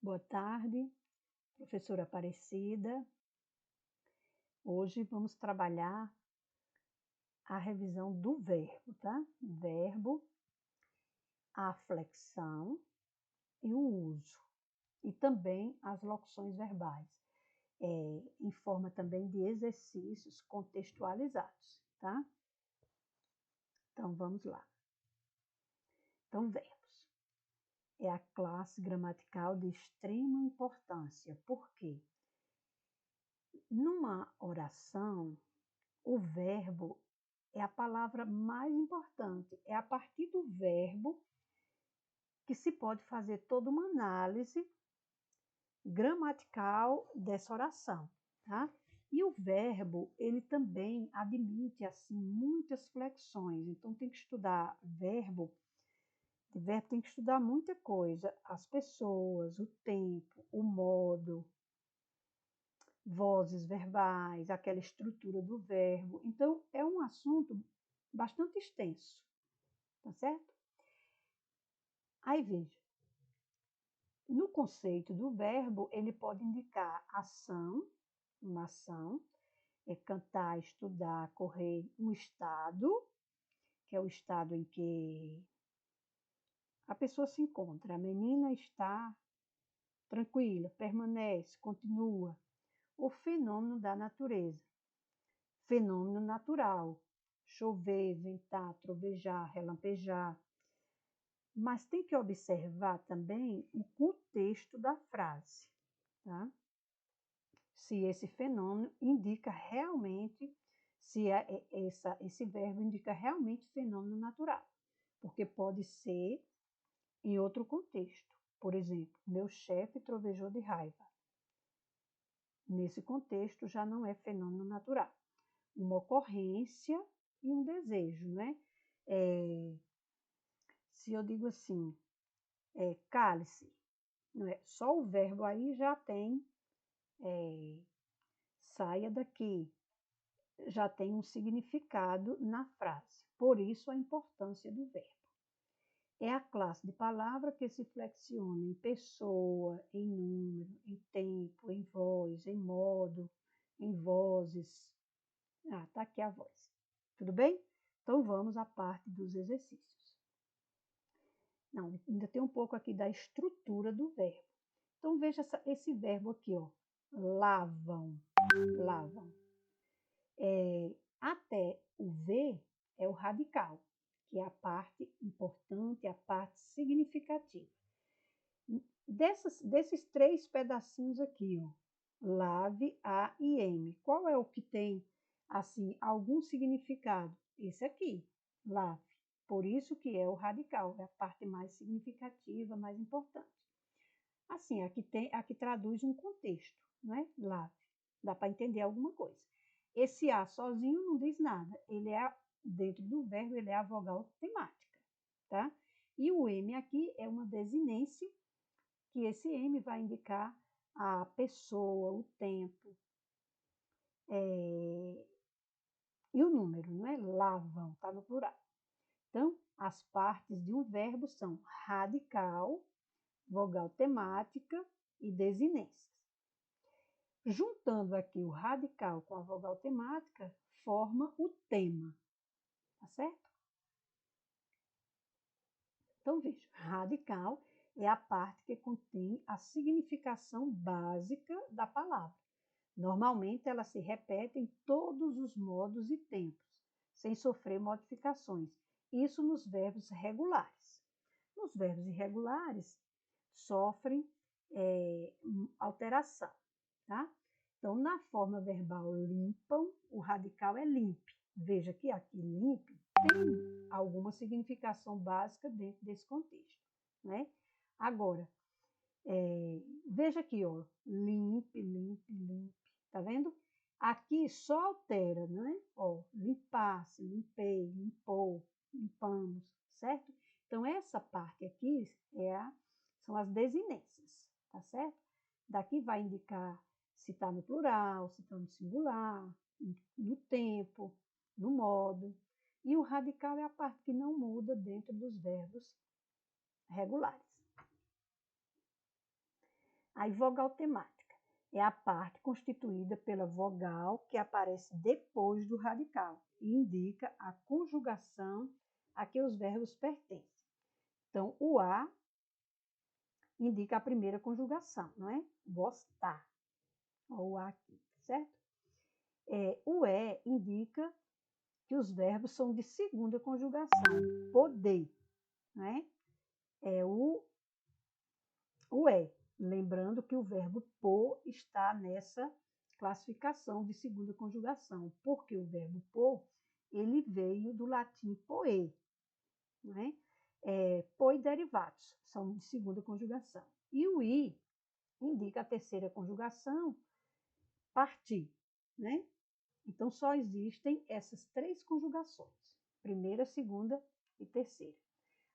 Boa tarde, professora Aparecida. Hoje vamos trabalhar a revisão do verbo, tá? Verbo, a flexão e o uso. E também as locuções verbais, em forma também de exercícios contextualizados, tá? Então, vamos lá. Então, verbos. É a classe gramatical de extrema importância. Por quê? Numa oração, o verbo é a palavra mais importante. É a partir do verbo que se pode fazer toda uma análise gramatical dessa oração, tá? E o verbo, ele também admite, assim, muitas flexões. Então, tem que estudar verbo. De verbo tem que estudar muita coisa. As pessoas, o tempo, o modo, vozes verbais, aquela estrutura do verbo. Então, é um assunto bastante extenso, tá certo? Aí veja, no conceito do verbo, ele pode indicar ação, uma ação, cantar, estudar, correr, um estado, que é o estado em que a pessoa se encontra. A menina está tranquila, permanece, continua. O fenômeno da natureza. Fenômeno natural, chover, ventar, trovejar, relampejar. Mas tem que observar também o contexto da frase, tá? Se esse fenômeno indica realmente, se esse verbo indica realmente fenômeno natural, porque pode ser em outro contexto. Por exemplo, meu chefe trovejou de raiva. Nesse contexto já não é fenômeno natural. Uma ocorrência e um desejo, né? Se eu digo assim, cale-se, não é? Só o verbo aí já tem, saia daqui, já tem um significado na frase. Por isso a importância do verbo. É a classe de palavra que se flexiona em pessoa, em número, em tempo, em voz, em modo, em vozes. Ah, tá aqui a voz. Tudo bem? Então vamos à parte dos exercícios. Não, ainda tem um pouco aqui da estrutura do verbo. Então veja esse verbo aqui, ó. Lavam, lavam. Até o V é o radical, que é a parte importante, a parte significativa. Desses três pedacinhos aqui, ó, lave, A e M. Qual é o que tem, assim, algum significado? Esse aqui, lave. Por isso que é o radical, é a parte mais significativa, mais importante. Assim, aqui traduz um contexto, né? Lave. Dá para entender alguma coisa. Esse A sozinho não diz nada. Ele é, dentro do verbo, ele é a vogal temática, tá? E o M aqui é uma desinência, que esse M vai indicar a pessoa, o tempo, e o número, não é? Lavam, tá no plural. Então, as partes de um verbo são radical, vogal temática e desinências. Juntando aqui o radical com a vogal temática, forma o tema, tá certo? Então, veja, radical é a parte que contém a significação básica da palavra. Normalmente, ela se repete em todos os modos e tempos, sem sofrer modificações. Isso nos verbos regulares. Nos verbos irregulares, sofrem alteração, tá? Então, na forma verbal limpam, o radical é limpe. Veja que aqui limpe tem alguma significação básica dentro desse contexto, né? Agora, veja aqui, ó, limpe, limpe, limpe, tá vendo? Aqui só altera, né? Ó, limpasse, limpei, limpou, limpamos, certo? Então, essa parte aqui são as desinências, tá certo? Daqui vai indicar se está no plural, se está no singular, no tempo, no modo. E o radical é a parte que não muda dentro dos verbos regulares. Aí, vogal temática é a parte constituída pela vogal que aparece depois do radical e indica a conjugação a que os verbos pertencem. Então, o A indica a primeira conjugação, não é? Gostar. O A aqui, certo? O E indica que os verbos são de segunda conjugação. Poder, né? É o E. Lembrando que o verbo pôr está nessa classificação de segunda conjugação, porque o verbo pôr, ele veio do latim poer, né? Pôr e derivados são de segunda conjugação. E o I indica a terceira conjugação, partir, né? Então, só existem essas três conjugações, primeira, segunda e terceira.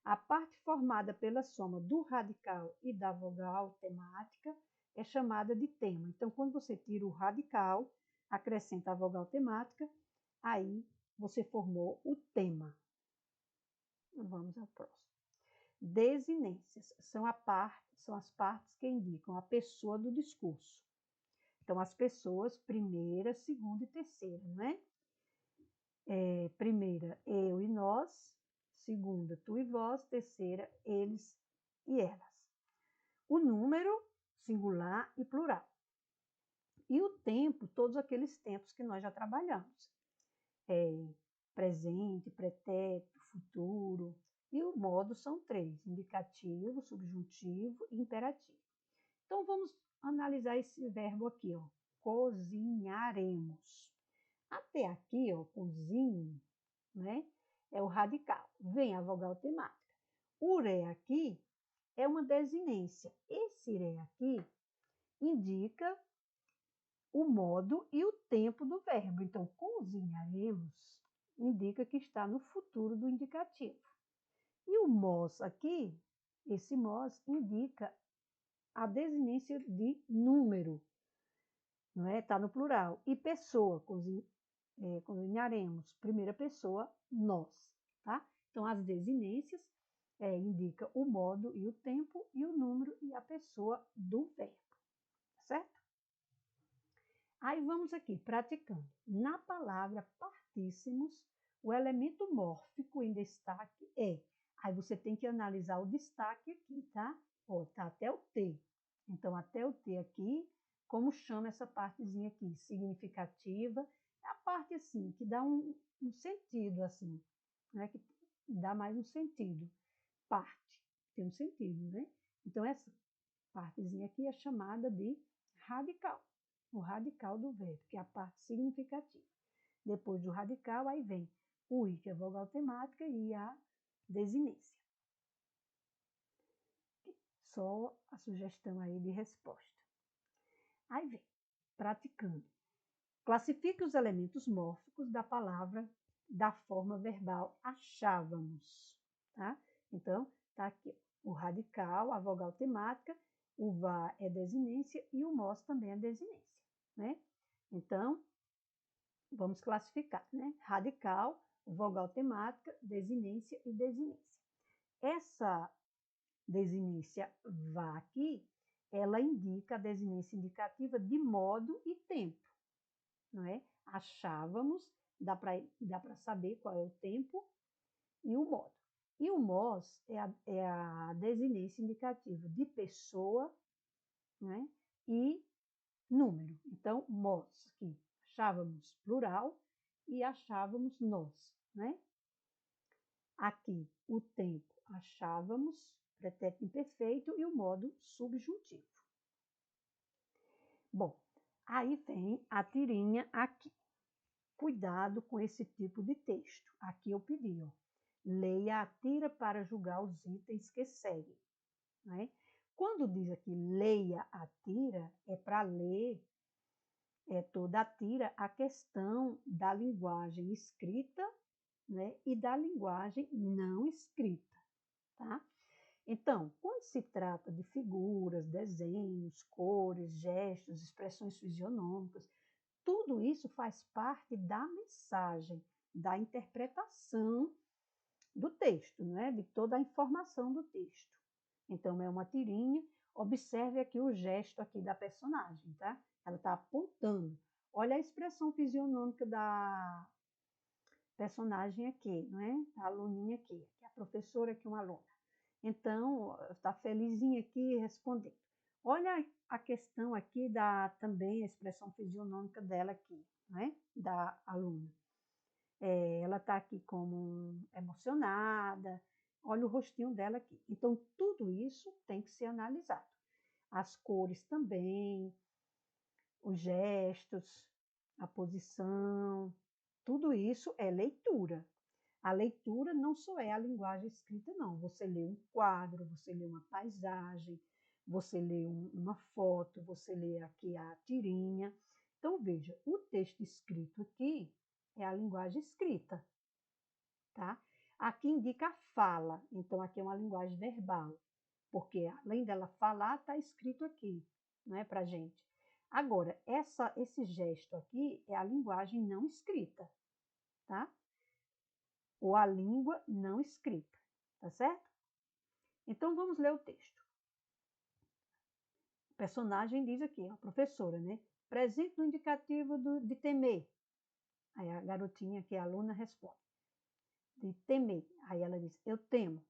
A parte formada pela soma do radical e da vogal temática é chamada de tema. Então, quando você tira o radical, acrescenta a vogal temática, aí você formou o tema. Vamos ao próximo. Desinências são as partes que indicam a pessoa do discurso. Então, as pessoas, primeira, segunda e terceira, não é? Primeira, eu e nós. Segunda, tu e vós. Terceira, eles e elas. O número, singular e plural. E o tempo, todos aqueles tempos que nós já trabalhamos. Presente, pretérito, futuro. E o modo são três, indicativo, subjuntivo e imperativo. Então, vamos analisar esse verbo aqui, ó. Cozinharemos. Até aqui, ó, cozinho, né? É o radical. Vem a vogal temática. O ré aqui é uma desinência. Esse ré aqui indica o modo e o tempo do verbo. Então, cozinharemos indica que está no futuro do indicativo. E o mos aqui, esse mos indica a desinência de número, não é? Está no plural. E pessoa, cozinharemos, primeira pessoa, nós, tá? Então, as desinências indicam o modo e o tempo, e o número e a pessoa do verbo, certo? Aí vamos aqui, praticando. Na palavra partíssimos, o elemento mórfico em destaque é. Aí você tem que analisar o destaque aqui, tá? Ó, tá até o T. Então, até o T aqui, como chama essa partezinha aqui? Significativa. É a parte assim, que dá um sentido assim, né? Que dá mais um sentido. Parte, tem um sentido, né? Então, essa partezinha aqui é chamada de radical. O radical do verbo, que é a parte significativa. Depois do radical, aí vem o I, que é a vogal temática, e a desinência. Só a sugestão aí de resposta. Aí vem, praticando. Classifique os elementos mórficos da palavra da forma verbal achávamos, tá? Então, tá aqui o radical, a vogal temática, o vá é desinência e o mos também é desinência, né? Então, vamos classificar, né? Radical, vogal temática, desinência e desinência. Essa desinência vá aqui, ela indica a desinência indicativa de modo e tempo, não é? Achávamos, dá para saber qual é o tempo e o modo. E o mos é a desinência indicativa de pessoa, né? E número. Então, mos, aqui, achávamos plural e achávamos nós, né? Aqui, o tempo, achávamos, pretérito imperfeito, e o modo subjuntivo. Bom, aí vem a tirinha aqui. Cuidado com esse tipo de texto. Aqui eu pedi, ó. Leia a tira para julgar os itens que seguem, né? Quando diz aqui leia a tira, é para ler toda a tira a questão da linguagem escrita, né, e da linguagem não escrita, tá? Então, quando se trata de figuras, desenhos, cores, gestos, expressões fisionômicas, tudo isso faz parte da mensagem, da interpretação do texto, né? De toda a informação do texto. Então, é uma tirinha Observe aqui o gesto aqui da personagem, tá? Ela está apontando. Olha a expressão fisionômica da personagem aqui, não é? A aluninha aqui, que é a professora aqui, uma aluna. Então, está felizinha aqui respondendo. Olha a questão aqui também a expressão fisionômica dela aqui, né? Da aluna. Ela está aqui como emocionada, olha o rostinho dela aqui. Então, tudo isso tem que ser analisado. As cores também, os gestos, a posição, tudo isso é leitura. A leitura não só é a linguagem escrita, não. Você lê um quadro, você lê uma paisagem, você lê uma foto, você lê aqui a tirinha. Então, veja, o texto escrito aqui é a linguagem escrita, tá? Aqui indica a fala, então aqui é uma linguagem verbal, porque além dela falar, está escrito aqui, não é para gente. Agora, esse gesto aqui é a linguagem não escrita, tá? Ou a língua não escrita, tá certo? Então, vamos ler o texto. O personagem diz aqui, a professora, né? Presente no indicativo de temer. Aí a garotinha, que é a aluna, responde. De temer. Aí ela diz, eu temo.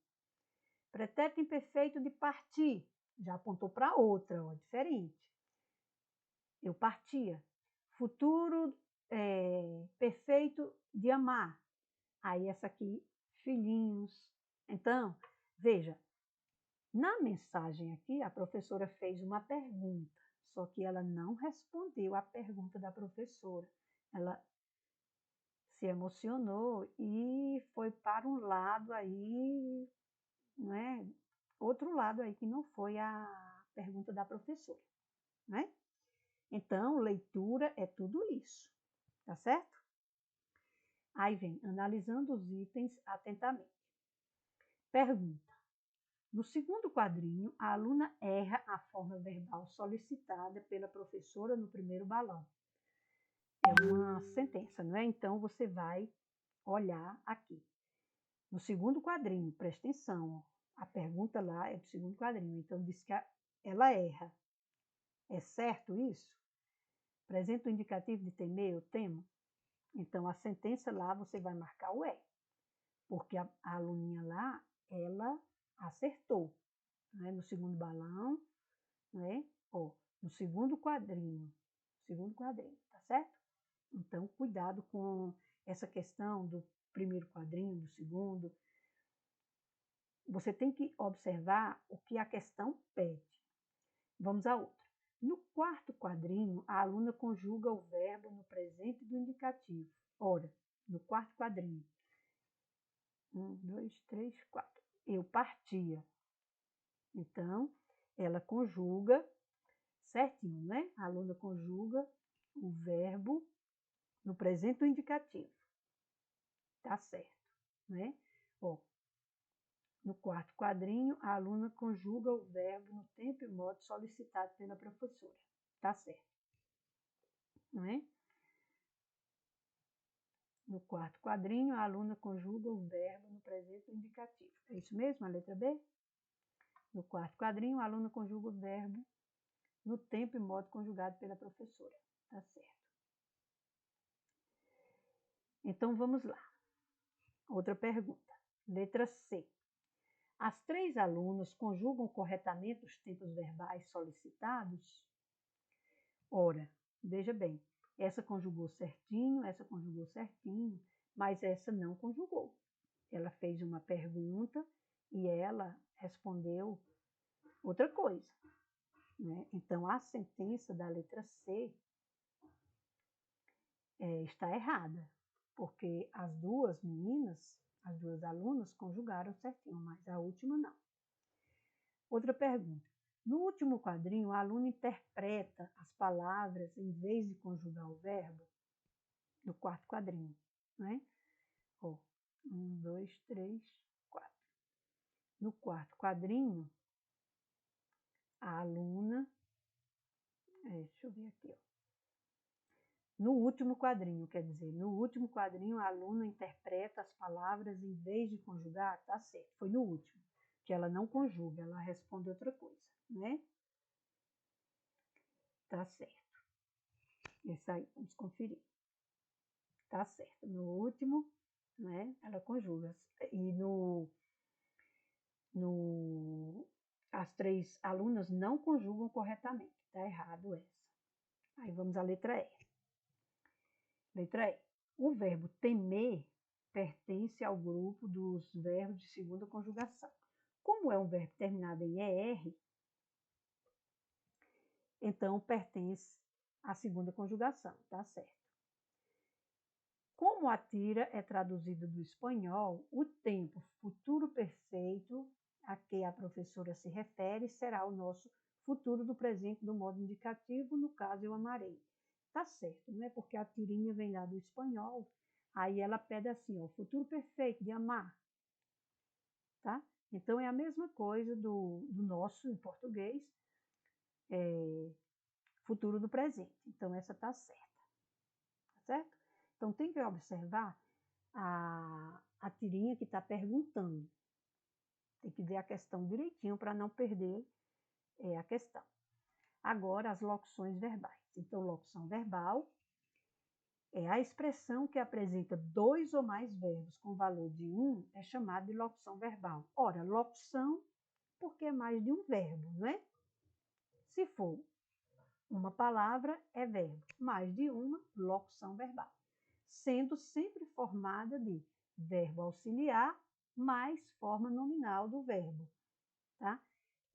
Pretérito imperfeito de partir. Já apontou para outra, ó, diferente. Eu partia. Futuro perfeito de amar. Aí essa aqui, filhinhos. Então, veja, na mensagem aqui, a professora fez uma pergunta, só que ela não respondeu a pergunta da professora. Ela se emocionou e foi para um lado aí, não é? Outro lado aí que não foi a pergunta da professora, né? Então, leitura é tudo isso, tá certo? Aí vem, analisando os itens atentamente. Pergunta. No segundo quadrinho, a aluna erra a forma verbal solicitada pela professora no primeiro balão. É uma sentença, não é? Então, você vai olhar aqui. No segundo quadrinho, presta atenção, a pergunta lá é do segundo quadrinho, então diz que ela erra. É certo isso? Apresenta o indicativo de temer, eu temo? Então, a sentença lá você vai marcar o é, porque a aluninha lá, ela acertou. Né? No segundo balão, né? Ó, no segundo quadrinho, tá certo? Então, cuidado com essa questão do primeiro quadrinho, do segundo. Você tem que observar o que a questão pede. Vamos a outra. No quarto quadrinho, a aluna conjuga o verbo no presente do indicativo. Ora, no quarto quadrinho. 1, 2, 3, 4. Eu partia. Então, ela conjuga certinho, né? A aluna conjuga o verbo no presente do indicativo. Tá certo, né? Ó, no quarto quadrinho, a aluna conjuga o verbo no tempo e modo solicitado pela professora. Tá certo, não é? No quarto quadrinho, a aluna conjuga o verbo no presente indicativo. É isso mesmo, a letra B? No quarto quadrinho, a aluna conjuga o verbo no tempo e modo conjugado pela professora. Tá certo. Então, vamos lá. Outra pergunta. Letra C. As 3 alunas conjugam corretamente os tempos verbais solicitados? Ora, veja bem, essa conjugou certinho, mas essa não conjugou. Ela fez uma pergunta e ela respondeu outra coisa, né? Então, a sentença da letra C está errada, porque as duas meninas, as duas alunas conjugaram certinho, mas a última não. Outra pergunta. No último quadrinho, a aluna interpreta as palavras em vez de conjugar o verbo? No quarto quadrinho, né? Ó, 1, 2, 3, 4. No quarto quadrinho, a aluna... deixa eu ver aqui, ó. No último quadrinho, quer dizer, no último quadrinho, a aluna interpreta as palavras em vez de conjugar? Tá certo, foi no último, que ela não conjuga, ela responde outra coisa, né? Tá certo. Esse aí, vamos conferir. Tá certo. No último, né, ela conjuga. E as 3 alunas não conjugam corretamente. Tá errado essa. Aí vamos à letra E. Letra E. O verbo temer pertence ao grupo dos verbos de segunda conjugação. Como é um verbo terminado em ER, então pertence à segunda conjugação, tá certo? Como atira é traduzido do espanhol, o tempo futuro perfeito a que a professora se refere será o nosso futuro do presente do modo indicativo, no caso eu amarei. Tá certo, não é porque a tirinha vem lá do espanhol, aí ela pede assim, ó, futuro perfeito de amar, tá? Então é a mesma coisa do nosso em português, futuro do presente. Então essa tá certa, tá certo? Então tem que observar a tirinha que está perguntando. Tem que ver a questão direitinho para não perder a questão. Agora, as locuções verbais. Então, locução verbal é a expressão que apresenta 2 ou mais verbos com valor de 1, é chamada de locução verbal. Ora, locução, porque é mais de um verbo, não é? Se for uma palavra, é verbo. Mais de uma, locução verbal. Sendo sempre formada de verbo auxiliar mais forma nominal do verbo, tá?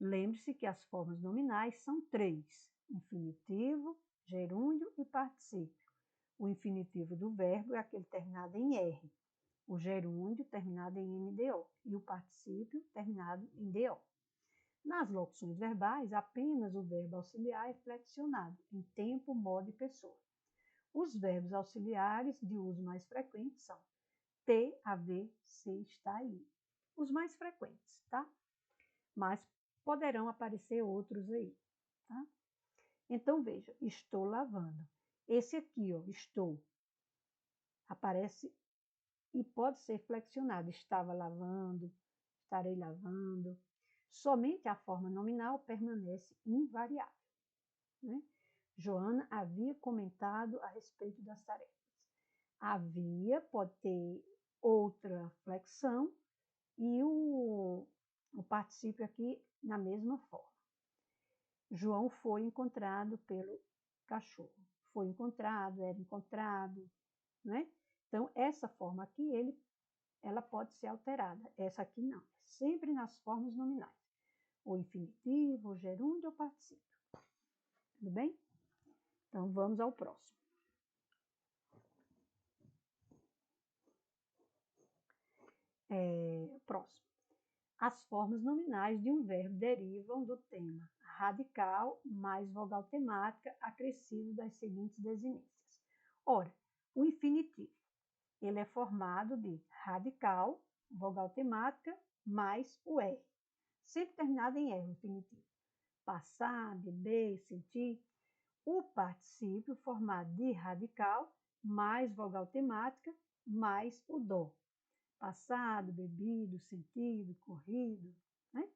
Lembre-se que as formas nominais são 3, infinitivo, gerúndio e particípio. O infinitivo do verbo é aquele terminado em R, o gerúndio terminado em NDO e o particípio terminado em DO. Nas locuções verbais, apenas o verbo auxiliar é flexionado em tempo, modo e pessoa. Os verbos auxiliares de uso mais frequente são ter, haver, ser, estar e ir. Os mais frequentes, tá? Mas poderão aparecer outros aí, tá? Então, veja, estou lavando. Esse aqui, ó, estou, aparece e pode ser flexionado. Estava lavando, estarei lavando. Somente a forma nominal permanece invariável, né? Joana havia comentado a respeito das tarefas. Havia pode ter outra flexão e o particípio aqui na mesma forma. João foi encontrado pelo cachorro. Foi encontrado, era encontrado, né? Então, essa forma aqui, ela pode ser alterada. Essa aqui não. Sempre nas formas nominais. O infinitivo, o gerúndio ou o particípio. Tudo bem? Então, vamos ao próximo. Próximo. As formas nominais de um verbo derivam do tema radical mais vogal temática acrescido das seguintes desinências. Ora, o infinitivo, ele é formado de radical, vogal temática, mais o R. Sempre terminado em R, o infinitivo. Passar, beber, sentir. O particípio formado de radical, mais vogal temática, mais o dó. Passado, bebido, sentido, corrido, né?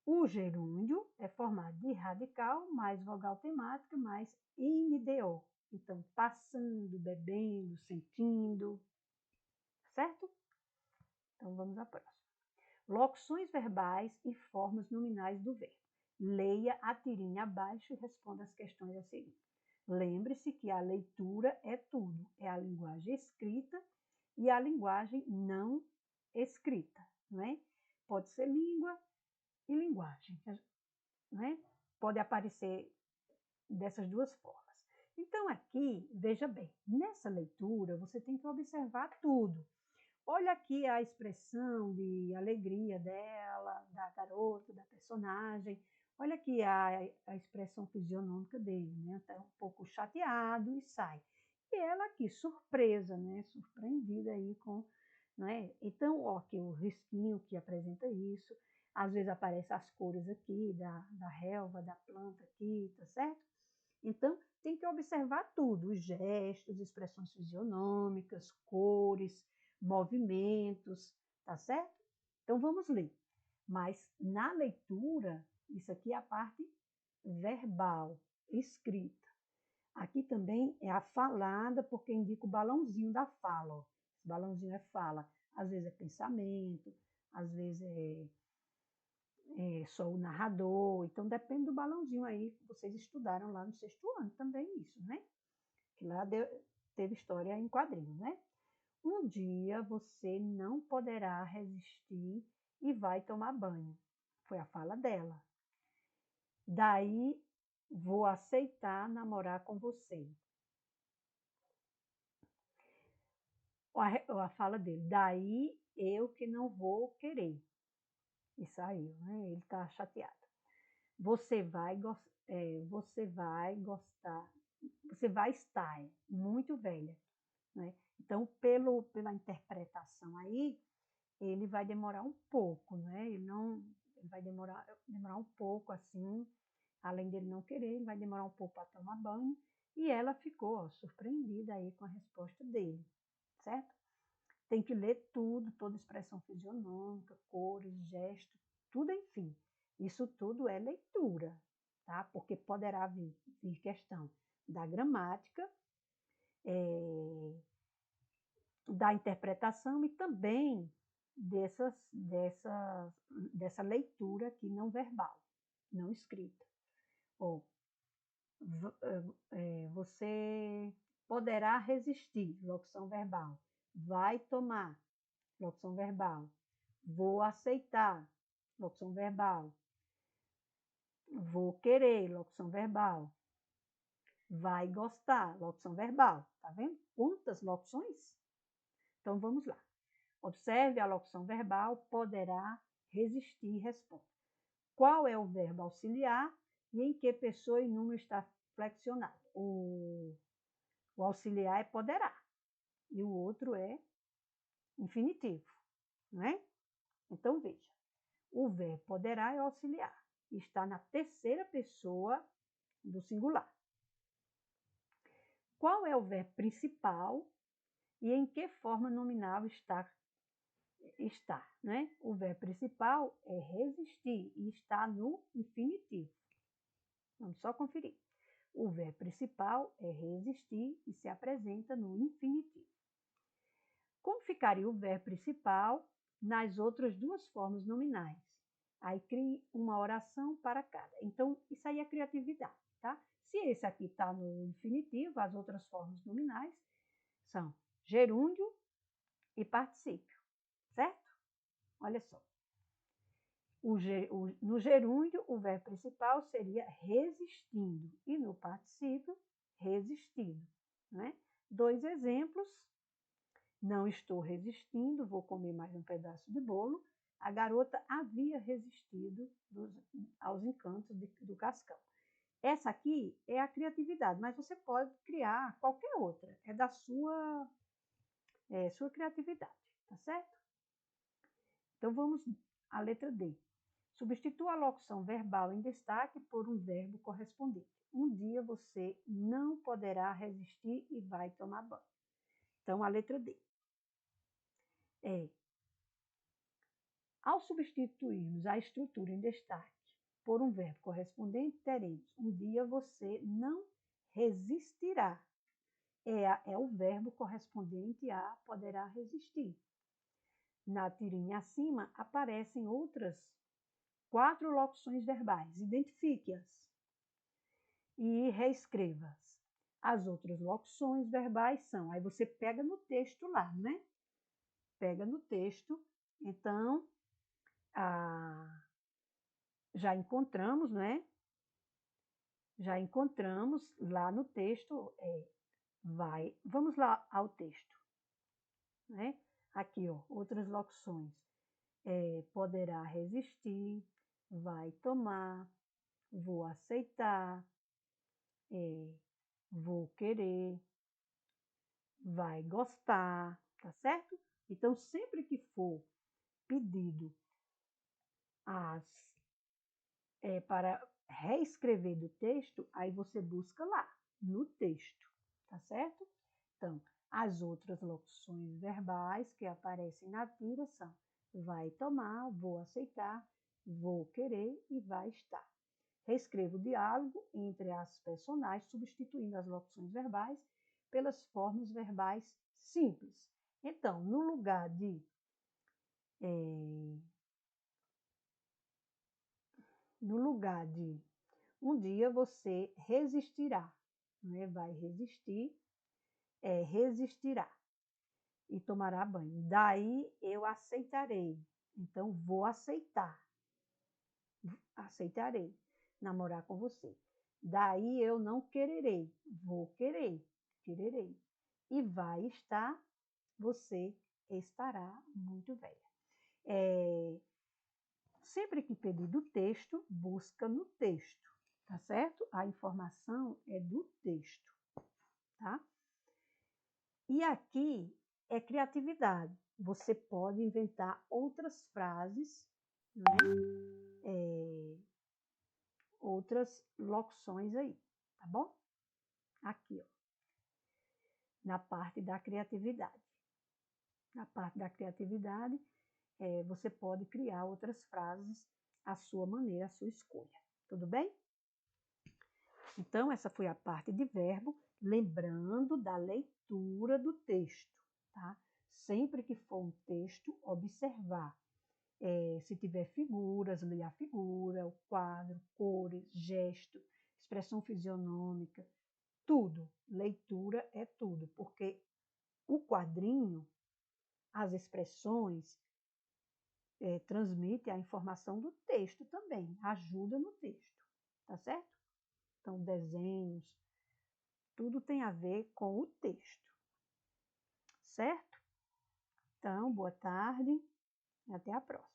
O gerúndio é formado de radical mais vogal temática mais NDO. Então, passando, bebendo, sentindo, certo? Então, vamos à próxima. Locuções verbais e formas nominais do verbo. Leia a tirinha abaixo e responda as questões a seguir. Lembre-se que a leitura é tudo, é a linguagem escrita e a linguagem não escrita, não é? Pode ser língua e linguagem, não é? Pode aparecer dessas duas formas. Então, aqui, veja bem, nessa leitura você tem que observar tudo. Olha aqui a expressão de alegria dela, da garota, da personagem. Olha aqui a expressão fisionômica dele, né? Está um pouco chateado e sai. E ela aqui, surpresa, né? Surpreendida aí com, né? Então, ó, aqui o risquinho que apresenta isso. Às vezes aparecem as cores aqui da relva, da planta aqui, tá certo? Então, tem que observar tudo, os gestos, expressões fisionômicas, cores, movimentos, tá certo? Então, vamos ler. Mas, na leitura, isso aqui é a parte verbal, escrita. Aqui também é a falada, porque indica o balãozinho da fala. Ó. Esse balãozinho é fala. Às vezes é pensamento, às vezes é só o narrador. Então, depende do balãozinho aí que vocês estudaram lá no 6º ano também isso, né? Que lá teve história em quadrinhos, né? Um dia você não poderá resistir e vai tomar banho. Foi a fala dela. Daí vou aceitar namorar com você. A fala dele, daí eu que não vou querer. E saiu, né? Ele está chateado. Você vai gostar, você vai estar muito velha, né? Então, pela interpretação aí, ele vai demorar um pouco, né? Ele vai demorar um pouco assim, além dele não querer, ele vai demorar um pouco para tomar banho. E ela ficou ó, surpreendida aí com a resposta dele, certo? Tem que ler tudo, toda expressão fisionômica, cores, gestos, tudo, enfim. Isso tudo é leitura, tá? Porque poderá vir questão da gramática, da interpretação e também dessa leitura aqui não verbal, não escrita. Ou você poderá resistir, locução verbal. Vai tomar, locução verbal. Vou aceitar, locução verbal. Vou querer, locução verbal. Vai gostar, locução verbal. Tá vendo? Quantas locuções? Então, vamos lá. Observe a locução verbal, poderá, resistir, responde. Qual é o verbo auxiliar e em que pessoa e número está flexionado? O auxiliar é poderá e o outro é infinitivo, né? Então, veja. O verbo poderá é auxiliar. Está na terceira pessoa do singular. Qual é o verbo principal e em que forma nominal está, né? O verbo principal é resistir e está no infinitivo. Vamos só conferir. O verbo principal é resistir e se apresenta no infinitivo. Como ficaria o verbo principal nas outras duas formas nominais? Aí crie uma oração para cada. Então, isso aí é criatividade, tá? Se esse aqui está no infinitivo, as outras formas nominais são gerúndio e particípio, certo? Olha só. No gerúndio, o verbo principal seria resistindo e no particípio, resistido, né? 2 exemplos. Não estou resistindo, vou comer mais um pedaço de bolo. A garota havia resistido aos encantos do Cascão. Essa aqui é a criatividade, mas você pode criar qualquer outra. É da sua criatividade, tá certo? Então, vamos à letra D. Substitua a locução verbal em destaque por um verbo correspondente. Um dia você não poderá resistir e vai tomar banho. Então, a letra D. Ao substituirmos a estrutura em destaque por um verbo correspondente, teremos um dia você não resistirá. É o verbo correspondente a poderá resistir. Na tirinha acima aparecem outras 4 locuções verbais. Identifique-as e reescreva-as. As outras locuções verbais são, aí você pega no texto lá, né? Pega no texto, então, já encontramos, né? Já encontramos lá no texto, vamos lá ao texto, né? Aqui, ó, outras locuções. Poderá resistir, vai tomar, vou aceitar, vou querer, vai gostar, tá certo? Então, sempre que for pedido para reescrever do texto, aí você busca lá, no texto, tá certo? Então, as outras locuções verbais que aparecem na tira são vai tomar, vou aceitar, vou querer e vai estar. Reescreva o diálogo entre as personagens, substituindo as locuções verbais pelas formas verbais simples. Então, no lugar de um dia você resistirá, né? Vai resistir, resistirá e tomará banho. Daí eu aceitarei. Então, vou aceitar. Aceitarei namorar com você. Daí eu não quererei. Vou querer. Quererei. E vai estar, você estará muito velha. Sempre que pedir do texto, busca no texto, tá certo? A informação é do texto, tá? E aqui é criatividade. Você pode inventar outras frases, né? Outras locuções aí, tá bom? Aqui, ó, na parte da criatividade. Na parte da criatividade, você pode criar outras frases à sua maneira, à sua escolha. Tudo bem? Então, essa foi a parte de verbo, lembrando da leitura do texto, tá? Sempre que for um texto, observar. Se tiver figuras, ler a figura, o quadro, cores, gesto, expressão fisionômica, tudo. Leitura é tudo, porque o quadrinho, as expressões, transmite a informação do texto também, ajuda no texto, tá certo? Então, desenhos, tudo tem a ver com o texto, certo? Então, boa tarde e até a próxima.